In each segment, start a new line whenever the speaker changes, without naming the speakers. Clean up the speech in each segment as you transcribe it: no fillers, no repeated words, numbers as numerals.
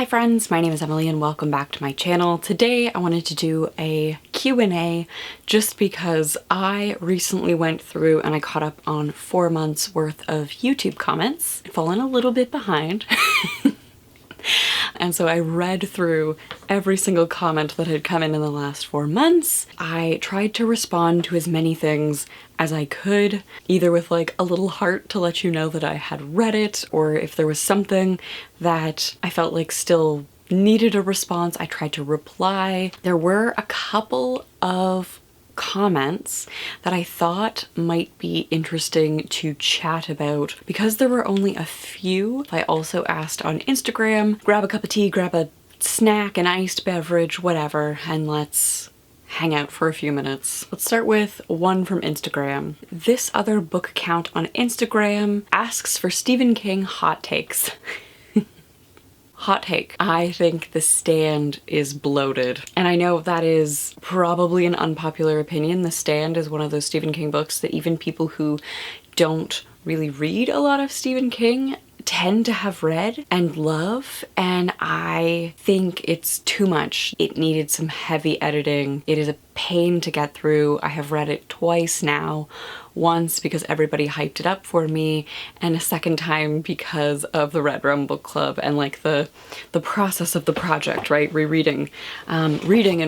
Hi friends, my name is Emily and welcome back to my channel. Today I wanted to do a Q&A just because I recently went through and I caught up on 4 months worth of YouTube comments. I've fallen a little bit behind. And so I read through every single comment that had come in the last 4 months. I tried to respond to as many things as I could, either with like a little heart to let you know that I had read it, or if there was something that I felt like still needed a response, I tried to reply. There were a couple of comments that I thought might be interesting to chat about. Because there were only a few, I also asked on Instagram, grab a cup of tea, grab a snack, an iced beverage, whatever, and let's hang out for a few minutes. Let's start with one from Instagram. This other book account on Instagram asks for Stephen King hot takes. Hot take. I think The Stand is bloated. And I know that is probably an unpopular opinion. The Stand is one of those Stephen King books that even people who don't really read a lot of Stephen King tend to have read and love, and I think it's too much. It needed some heavy editing. It is a pain to get through. I have read it twice now. Once because everybody hyped it up for me, and a second time because of the Red Rum Book Club and like the process of the project, right? Reading and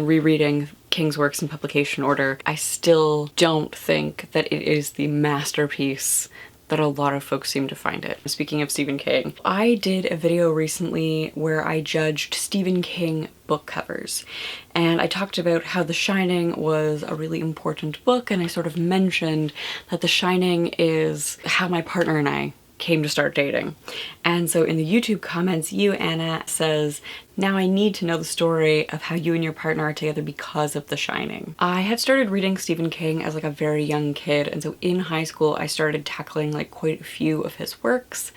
rereading King's works in publication order. I still don't think that it is the masterpiece that a lot of folks seem to find it. Speaking of Stephen King, I did a video recently where I judged Stephen King book covers, and I talked about how The Shining was a really important book, and I sort of mentioned that The Shining is how my partner and I came to start dating. And so in the YouTube comments, you, Anna, says, now I need to know the story of how you and your partner are together because of The Shining. I had started reading Stephen King as like a very young kid, and so in high school I started tackling like quite a few of his works,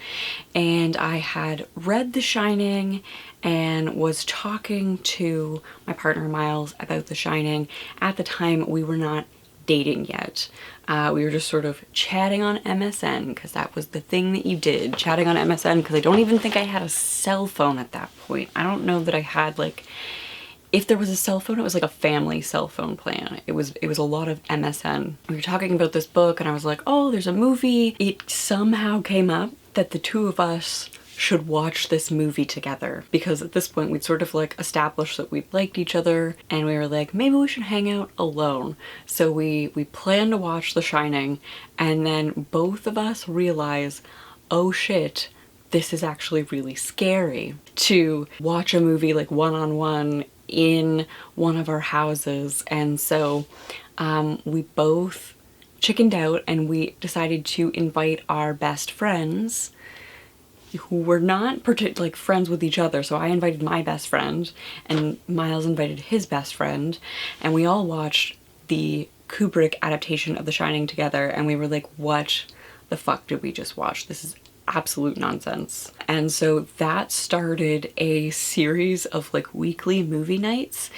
and I had read The Shining and was talking to my partner Miles about The Shining. At the time we were not dating yet. We were just sort of chatting on MSN because that was the thing that you did, chatting on MSN, because I don't even think I had a cell phone at that point. I don't know that I had like, if there was a cell phone, it was like a family cell phone plan. It was a lot of MSN. We were talking about this book and I was like, oh, there's a movie. It somehow came up that the two of us should watch this movie together, because at this point we'd sort of like established that we liked each other, and we were like, maybe we should hang out alone. So we planned to watch The Shining, and then both of us realize, oh shit, this is actually really scary to watch a movie like one-on-one in one of our houses. And so we both chickened out and we decided to invite our best friends who were not like friends with each other. So I invited my best friend and Miles invited his best friend, and we all watched the Kubrick adaptation of The Shining together, and we were like, what the fuck did we just watch? This is absolute nonsense. And so that started a series of like weekly movie nights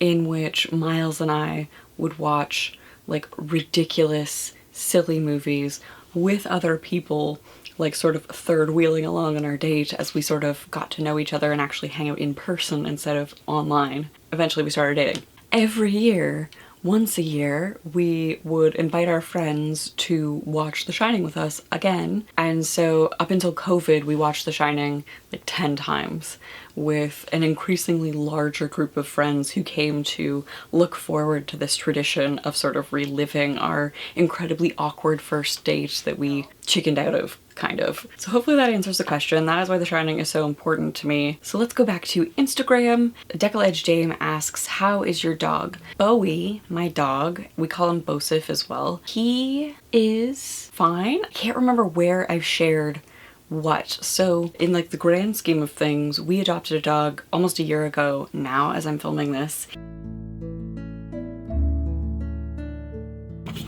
in which Miles and I would watch like ridiculous, silly movies with other people, like sort of third wheeling along on our date as we sort of got to know each other and actually hang out in person instead of online. Eventually we started dating. Every year, once a year, we would invite our friends to watch The Shining with us again. And so up until COVID, we watched The Shining like 10 times with an increasingly larger group of friends who came to look forward to this tradition of sort of reliving our incredibly awkward first date that we chickened out of, kind of. So hopefully that answers the question. That is why The Shining is so important to me. So let's go back to Instagram. Deckle Edge Dame asks, how is your dog? Bowie, my dog, we call him Bosif as well. He is fine. I can't remember where I've shared what. So in like the grand scheme of things, we adopted a dog almost a year ago now as I'm filming this.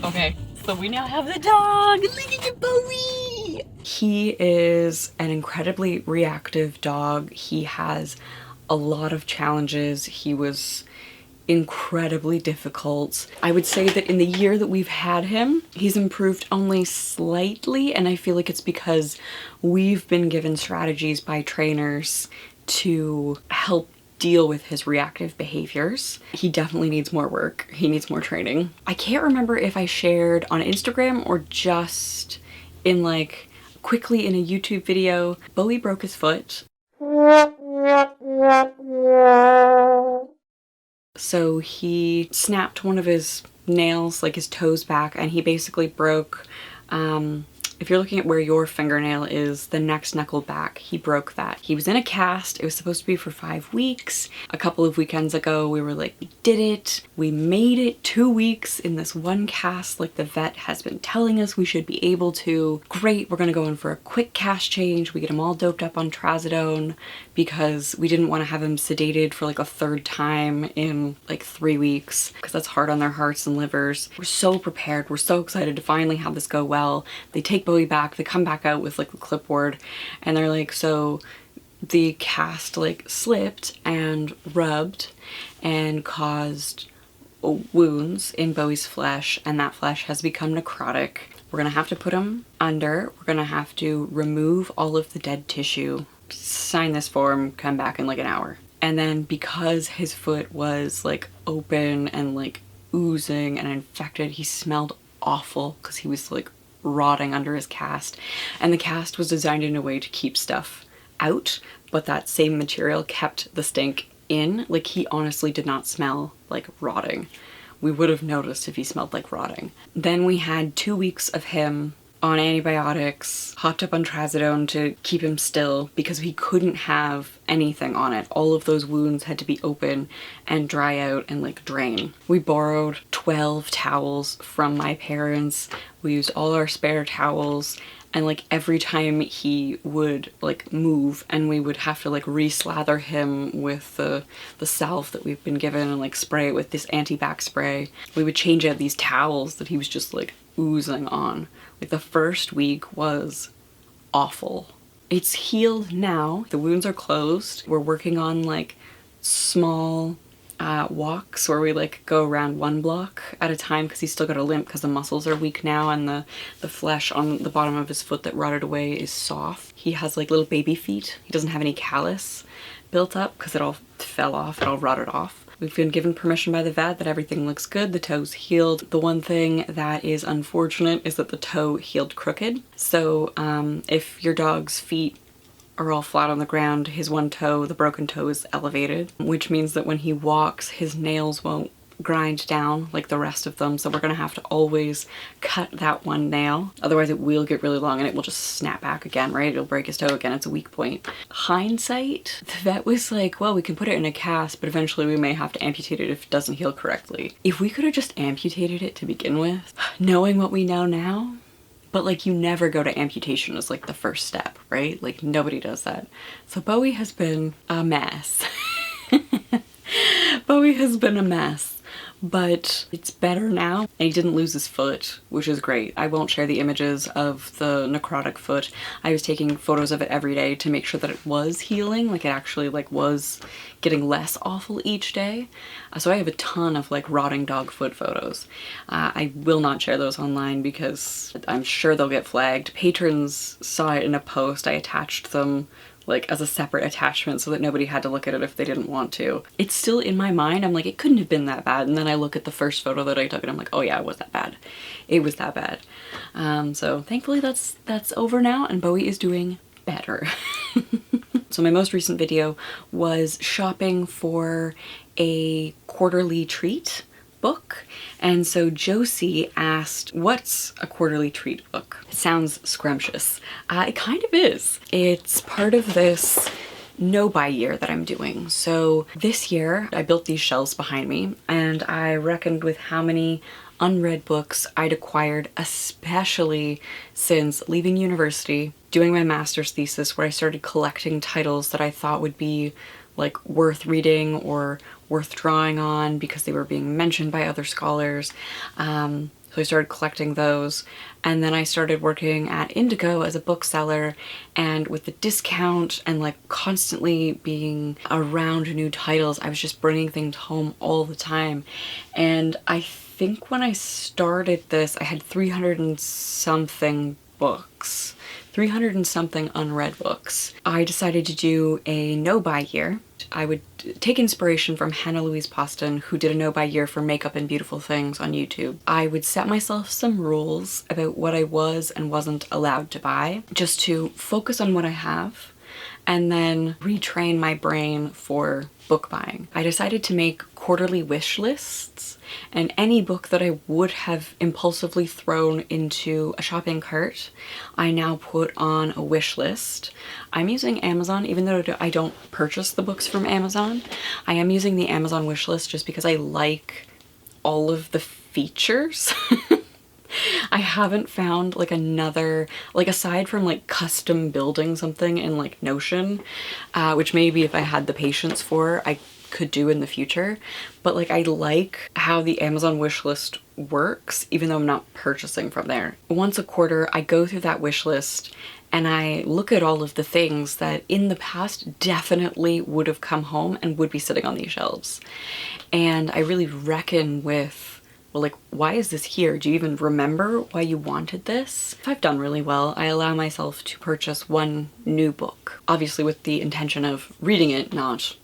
Okay, so we now have the dog! Look at Bowie! He is an incredibly reactive dog. He has a lot of challenges. He was incredibly difficult. I would say that in the year that we've had him, he's improved only slightly, and I feel like it's because we've been given strategies by trainers to help deal with his reactive behaviors. He definitely needs more work. He needs more training. I can't remember if I shared on Instagram or just in like quickly in a YouTube video. Bowie broke his foot. So he snapped one of his nails, like his toes back, and he basically broke, if you're looking at where your fingernail is, the next knuckle back, he broke that. He was in a cast. It was supposed to be for 5 weeks. A couple of weekends ago, we were like, we did it. We made it 2 weeks in this one cast, like the vet has been telling us we should be able to. Great, we're gonna go in for a quick cast change. We get him all doped up on trazodone because we didn't want to have him sedated for like a 3rd time in like 3 weeks because that's hard on their hearts and livers. We're so prepared. We're so excited to finally have this go well. They take Bowie back. They come back out with like the clipboard and they're like, so the cast like slipped and rubbed and caused wounds in Bowie's flesh, and that flesh has become necrotic. We're gonna have to put him under. We're gonna have to remove all of the dead tissue. Sign this form, come back in like an hour. And then because his foot was like open and like oozing and infected, he smelled awful because he was like rotting under his cast. And the cast was designed in a way to keep stuff out, but that same material kept the stink in. Like, he honestly did not smell like rotting. We would have noticed if he smelled like rotting. Then we had 2 weeks of him on antibiotics, hopped up on trazodone to keep him still because he couldn't have anything on it. All of those wounds had to be open and dry out and like drain. We borrowed 12 towels from my parents. We used all our spare towels, and like every time he would like move and we would have to like re-slather him with the salve that we've been given and like spray it with this anti-bac spray. We would change out these towels that he was just like oozing on. Like the first week was awful. It's healed now. The wounds are closed. We're working on like small walks where we like go around 1 block at a time because he's still got a limp because the muscles are weak now and the flesh on the bottom of his foot that rotted away is soft. He has like little baby feet. He doesn't have any callus built up because it all fell off, it all rotted off. We've been given permission by the vet that everything looks good, the toe's healed. The one thing that is unfortunate is that the toe healed crooked. So if your dog's feet are all flat on the ground, his one toe, the broken toe, is elevated, which means that when he walks, his nails won't grind down like the rest of them. So we're gonna have to always cut that one nail. Otherwise it will get really long and it will just snap back again, right? It'll break his toe again. It's a weak point. Hindsight, the vet was like, well, we can put it in a cast, but eventually we may have to amputate it if it doesn't heal correctly. If we could have just amputated it to begin with, knowing what we know now, but like you never go to amputation as like the first step, right? Like nobody does that. So Bowie has been a mess. Bowie has been a mess. But it's better now, and he didn't lose his foot, which is great. I won't share the images of the necrotic foot. I was taking photos of it every day to make sure that it was healing, like it actually like was getting less awful each day. So I have a ton of like rotting dog foot photos. I will not share those online because I'm sure they'll get flagged. Patrons saw it in a post. I attached them like as a separate attachment so that nobody had to look at it if they didn't want to. It's still in my mind. I'm like, it couldn't have been that bad. And then I look at the first photo that I took and I'm like, oh yeah, it was that bad. It was that bad. So thankfully that's over now and Bowie is doing better. So my most recent video was shopping for a quarterly treat book. And so Josie asked, what's a quarterly treat book? It sounds scrumptious. It kind of is. It's part of this no-buy year that I'm doing. So this year I built these shelves behind me and I reckoned with how many unread books I'd acquired, especially since leaving university, doing my master's thesis where I started collecting titles that I thought would be like worth reading or worth drawing on because they were being mentioned by other scholars. So I started collecting those, and then I started working at Indigo as a bookseller, and with the discount and like constantly being around new titles, I was just bringing things home all the time. And I think when I started this, I had 300 and something books, 300 and something unread books, I decided to do a no-buy year. I would take inspiration from Hannah Louise Poston, who did a no-buy year for Makeup and Beautiful Things on YouTube. I would set myself some rules about what I was and wasn't allowed to buy, just to focus on what I have and then retrain my brain for book buying. I decided to make quarterly wish lists, and any book that I would have impulsively thrown into a shopping cart, I now put on a wish list. I'm using Amazon, even though I don't purchase the books from Amazon. I am using the Amazon wish list just because I like all of the features. I haven't found like another, like aside from like custom building something in like Notion, which maybe if I had the patience for, I could do in the future. But like I like how the Amazon wishlist works, even though I'm not purchasing from there. Once a quarter, I go through that wish list and I look at all of the things that in the past definitely would have come home and would be sitting on these shelves. And I really reckon with, well, like, why is this here? Do you even remember why you wanted this? If I've done really well, I allow myself to purchase one new book, obviously with the intention of reading it, not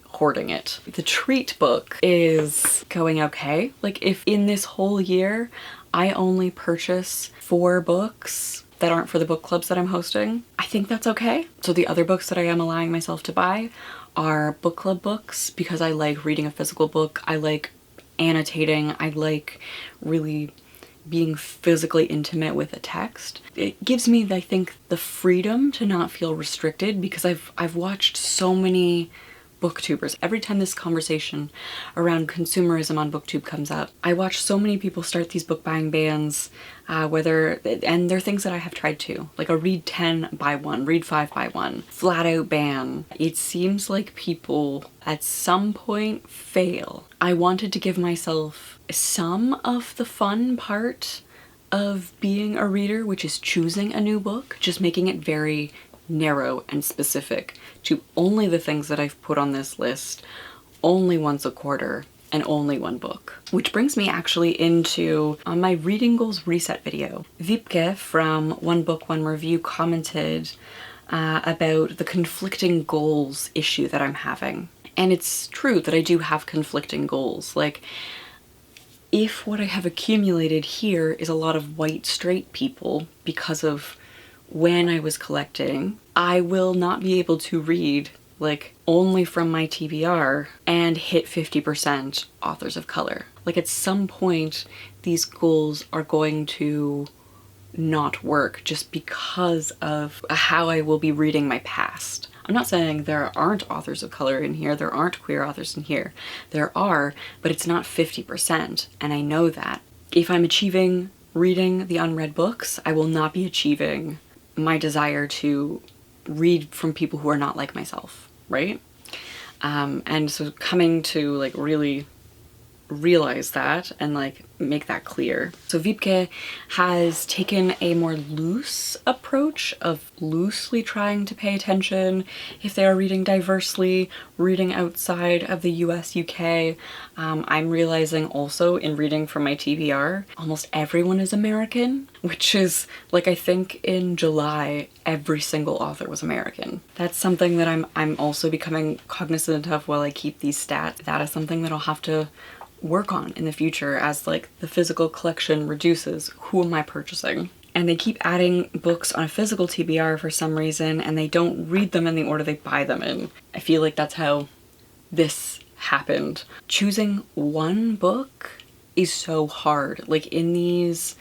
hoarding it. The treat book is going okay. Like, if in this whole year I only purchase 4 books that aren't for the book clubs that I'm hosting, I think that's okay. So the other books that I am allowing myself to buy are book club books because I like reading a physical book. I like annotating. I like really being physically intimate with a text. It gives me, I think, the freedom to not feel restricted because I've watched so many booktubers. Every time this conversation around consumerism on booktube comes up, I watch so many people start these book buying bans, and they're things that I have tried to, like a read 10 buy 1, read 5 buy 1, flat out ban. It seems like people at some point fail. I wanted to give myself some of the fun part of being a reader, which is choosing a new book, just making it very narrow and specific to only the things that I've put on this list, only once a quarter, and only one book. Which brings me actually into my reading goals reset video. Vipke from One Book, One Review commented about the conflicting goals issue that I'm having. And it's true that I do have conflicting goals. Like, if what I have accumulated here is a lot of white straight people because of when I was collecting, I will not be able to read like only from my TBR and hit 50% authors of color. Like at some point these goals are going to not work just because of how I will be reading my past. I'm not saying there aren't authors of color in here, there aren't queer authors in here. There are, but it's not 50%, and I know that. If I'm achieving reading the unread books, I will not be achieving my desire to read from people who are not like myself, right? And so coming to like really realize that and like make that clear. So Vipke has taken a more loose approach of loosely trying to pay attention if they are reading diversely, reading outside of the US, UK. I'm realizing also in reading from my TBR, almost everyone is American, which is like, I think in July, every single author was American. That's something that I'm also becoming cognizant of while I keep these stats. That is something that I'll have to work on in the future as like the physical collection reduces. Who am I purchasing? And they keep adding books on a physical TBR for some reason, and they don't read them in the order they buy them in. I feel like that's how this happened. Choosing one book is so hard. Like in these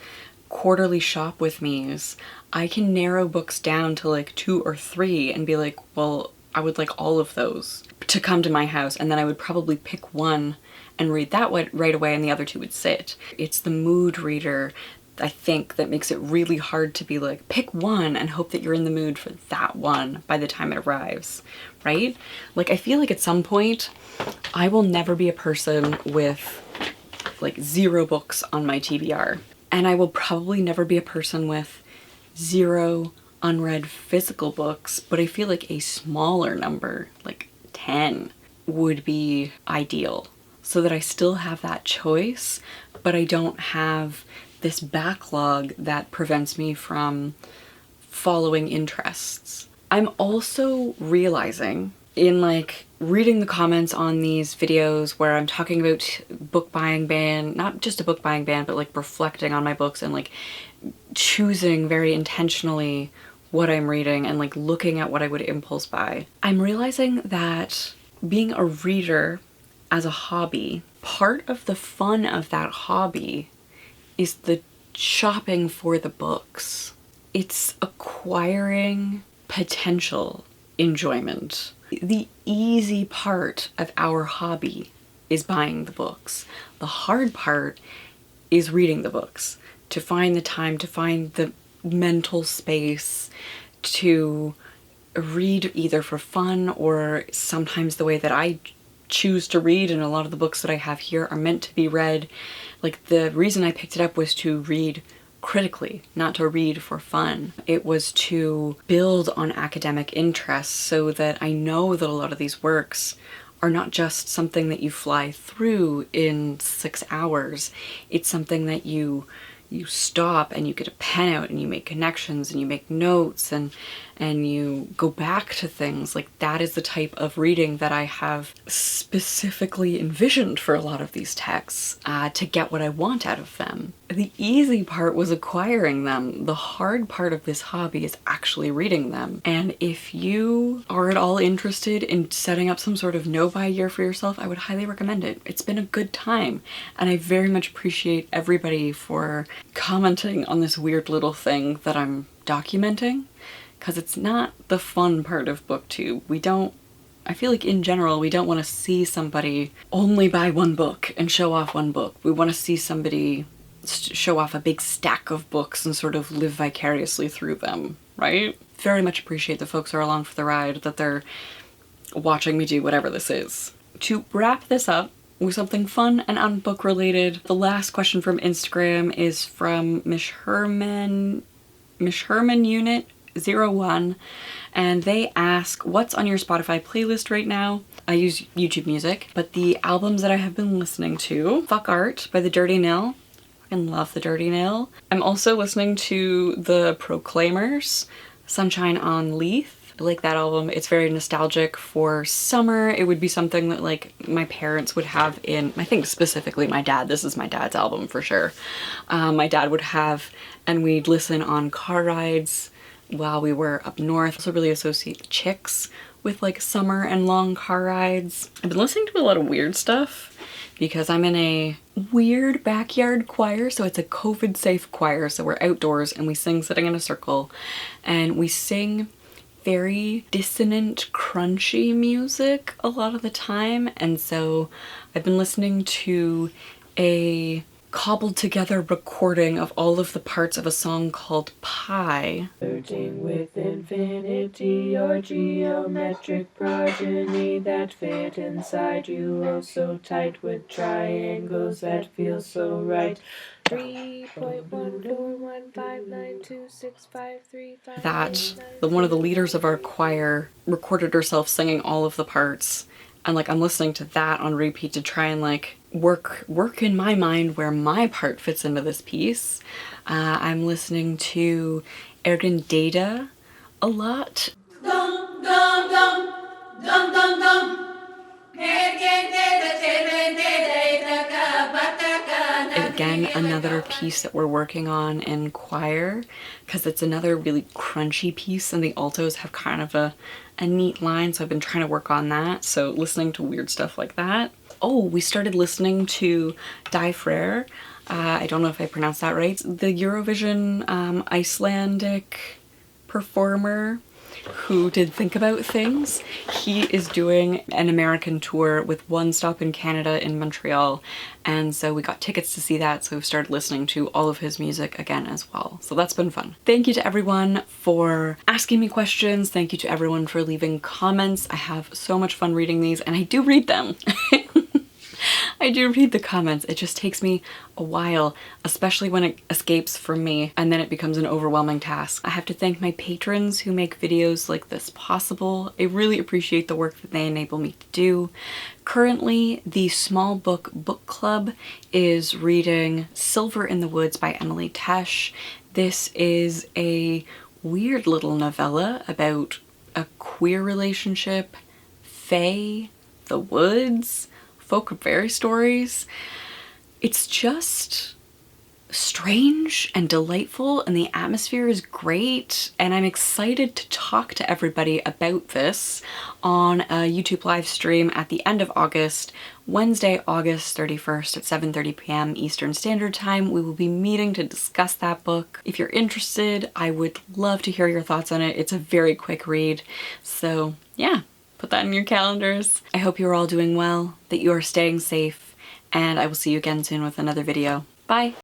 quarterly shop with me's, I can narrow books down to like 2 or 3 and be like, well, I would like all of those to come to my house, and then I would probably pick one and read that one right away and the other 2 would sit. It's the mood reader, I think, that makes it really hard to be like, pick one and hope that you're in the mood for that one by the time it arrives, right? Like, I feel like at some point, I will never be a person with like 0 books on my TBR. And I will probably never be a person with 0 unread physical books, but I feel like a smaller number, like 10, would be ideal. So that I still have that choice, but I don't have this backlog that prevents me from following interests. I'm also realizing in like reading the comments on these videos where I'm talking about book buying ban, not just a book buying ban, but like reflecting on my books and like choosing very intentionally what I'm reading and like looking at what I would impulse buy. I'm realizing that being a reader as a hobby, part of the fun of that hobby is the shopping for the books. It's acquiring potential enjoyment. The easy part of our hobby is buying the books. The hard part is reading the books. To find the time, to find the mental space to read either for fun or sometimes the way that I choose to read, and a lot of the books that I have here are meant to be read. Like, the reason I picked it up was to read critically, not to read for fun. It was to build on academic interests so that I know that a lot of these works are not just something that you fly through in 6 hours. It's something that you stop and you get a pen out and you make connections and you make notes and you go back to things. Like, that is the type of reading that I have specifically envisioned for a lot of these texts to get what I want out of them. The easy part was acquiring them. The hard part of this hobby is actually reading them. And if you are at all interested in setting up some sort of no-buy year for yourself, I would highly recommend it. It's been a good time, and I very much appreciate everybody for commenting on this weird little thing that I'm documenting, because it's not the fun part of BookTube. I feel like in general, we don't want to see somebody only buy one book and show off one book. We want to see somebody show off a big stack of books and sort of live vicariously through them, right? Very much appreciate the folks who are along for the ride, that they're watching me do whatever this is. To wrap this up with something fun and unbook related, the last question from Instagram is from Mishherman Unit 01, and they ask, what's on your Spotify playlist right now? I use YouTube Music, but the albums that I have been listening to: Fuck Art by The Dirty Nil. I fucking love The Dirty Nil. I'm also listening to The Proclaimers, Sunshine on Leith. I like that album. It's very nostalgic for summer. It would be something that like my parents would have in, I think specifically my dad, this is my dad's album for sure. My dad would have, and we'd listen on car rides while we were up north. I also really associate the Chicks with like summer and long car rides. I've been listening to a lot of weird stuff because I'm in a weird backyard choir, so it's a COVID safe choir, so we're outdoors and we sing sitting in a circle, and we sing very dissonant, crunchy music a lot of the time. And so I've been listening to a cobbled together recording of all of the parts of a song called Pi. Flirting with infinity or geometric progeny that fit inside you oh so tight, with triangles that feel so right. 3.141592653. That one of the leaders of our choir recorded herself singing all of the parts, and like I'm listening to that on repeat to try and like work in my mind where my part fits into this piece. I'm listening to Ergen Data a lot. Dum dum dum dum dum dum. Again, another piece that we're working on in choir, because it's another really crunchy piece and the altos have kind of a neat line, so I've been trying to work on that. So listening to weird stuff like that. Oh, we started listening to Freire. I don't know if I pronounced that right. The Eurovision Icelandic performer who did Think About Things. He is doing an American tour with one stop in Canada in Montreal, and so we got tickets to see that, so we've started listening to all of his music again as well. So that's been fun. Thank you to everyone for asking me questions. Thank you to everyone for leaving comments. I have so much fun reading these, and I do read them. I I do read the comments. It just takes me a while, especially when it escapes from me and then it becomes an overwhelming task. I have to thank my patrons who make videos like this possible. I really appreciate the work that they enable me to do. Currently, the Small Book Book Club is reading Silver in the Woods by Emily Tesh. This is a weird little novella about a queer relationship, fae, the woods, folk of fairy stories. It's just strange and delightful, and the atmosphere is great, and I'm excited to talk to everybody about this on a YouTube live stream at the end of August, Wednesday, August 31st at 7:30 p.m. Eastern Standard Time. We will be meeting to discuss that book. If you're interested, I would love to hear your thoughts on it. It's a very quick read, so yeah, put that in your calendars. I hope you're all doing well, that you are staying safe, and I will see you again soon with another video. Bye!